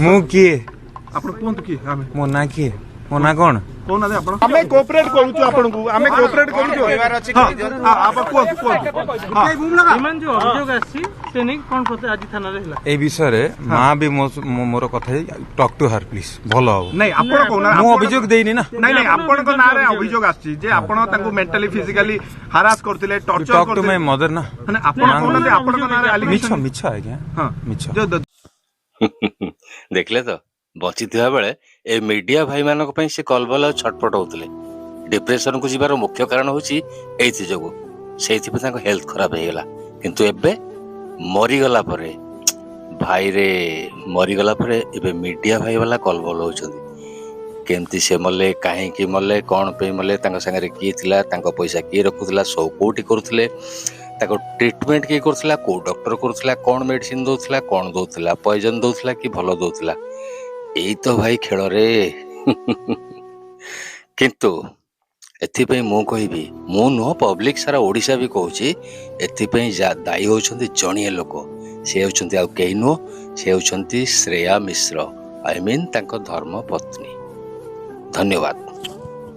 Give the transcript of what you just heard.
ମୁଁ କିଏ ଆପଣ କୁହନ୍ତୁ କି ଆମେ ମୋ ନା କିଏ ମୋ ନା କଣ କହୁନାହାନ୍ତି ଆପଣ ଆମେ କୋଅପରେଟ କରୁଛୁ ଆପଣଙ୍କୁ ଆମେ କୋଅପରେଟ କରୁଛୁ ଆପଣ କୁହନ୍ତୁ କୁହନ୍ତୁ ଇମାନ ଯୋଉ ଅଭିଯୋଗ ଆସିଛି ସେ ନେଇ କଣ ଆଜି ଥାନାରେ ହେଲା এই বিষয়ে মা বি মোর কথা টক টু হার প্লিজ ভাল হব ନାଇଁ ଆପଣ କହୁନାହାନ୍ତି ମୁଁ ଅଭିଯୋଗ ଦେଇନି ନା ନାଇଁ ନାଇଁ ଆପଣଙ୍କ ନାଁରେ ଅଭିଯୋଗ ଆସିଛି ଯେ ଆପଣ ତାଙ୍କୁ ମେଣ୍ଟାଲି ଫିଜିକାଲି ହାରାସ କରିଥିଲେ ଟର୍ଚର ଟକ୍ ଟୁ କରିଥିଲେ ମାଇ ମଦର ନା ମାନେ ଆପଣ କହୁନାହାନ୍ତି ଆପଣଙ୍କ ନାଁରେ ମିଛ ଆଲିଗେସନ ମିଛ ଆଜ୍ଞା ହଁ ମିଛ ଦେଖିଲେ ତ ବଞ୍ଚିଥିବା ବେଳେ ଏ ମିଡିଆ ଭାଇମାନଙ୍କ ପାଇଁ ସେ କଲବଲ ଆଉ ଛଟପଟ ହଉଥିଲେ। ଡିପ୍ରେସନକୁ ଯିବାର ମୁଖ୍ୟ କାରଣ ହେଉଛି ଏଇଥି ଯୋଗୁଁ। ସେଇଥିପାଇଁ ତାଙ୍କ ହେଲ୍ଥ ଖରାପ ହେଇଗଲା। କିନ୍ତୁ ଏବେ ମରିଗଲା ପରେ ଭାଇରେ ମରିଗଲା ପରେ ଏବେ ମିଡିଆ ଭାଇ ବାଲା କଲବଲ ହଉଛନ୍ତି। କେମିତି ସେ ମଲେ, କାହିଁକି ମଲେ, କ'ଣ ପାଇଁ ମଲେ, ତାଙ୍କ ସାଙ୍ଗରେ କିଏ ଥିଲା, ତାଙ୍କ ପଇସା କିଏ ରଖୁଥିଲା, ସବୁ କୋଉଠି କରୁଥିଲେ, ତାକୁ ଟ୍ରିଟମେଣ୍ଟ କିଏ କରୁଥିଲା, କୋଉ ଡକ୍ଟର କରୁଥିଲା, କ'ଣ ମେଡିସିନ ଦଉଥିଲା, କ'ଣ ଦଉଥିଲା, ପଏଜନ ଦଉଥିଲା କି ଭଲ ଦଉଥିଲା। ଏଇ ତ ଭାଇ ଖେଳରେ। କିନ୍ତୁ ଏଥିପାଇଁ ମୁଁ କହିବି, ମୁଁ ନୁହଁ ପବ୍ଲିକ ସାରା ଓଡ଼ିଶା ବି କହୁଛି, ଏଥିପାଇଁ ଦାୟୀ ହେଉଛନ୍ତି ଜଣିଏ ଲୋକ। ସେ ହେଉଛନ୍ତି ଆଉ କେହି ନୁହଁ, ସେ ହେଉଛନ୍ତି ଶ୍ରେୟା ମିଶ୍ର। ଆଇ ମିନ୍ ତାଙ୍କ ଧର୍ମ ପତ୍ନୀ। ଧନ୍ୟବାଦ।